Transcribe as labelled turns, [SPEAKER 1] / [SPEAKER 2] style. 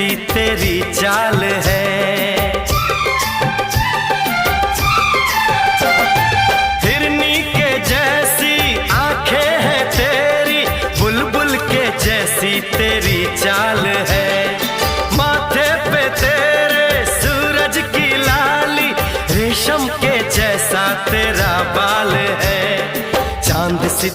[SPEAKER 1] जैसी तेरी चाल है। हिरनी के जैसी आंखें हैं तेरी, बुलबुल के जैसी तेरी चाल है। माथे पे तेरे सूरज की लाली, रेशम के जैसा तेरा बाल है।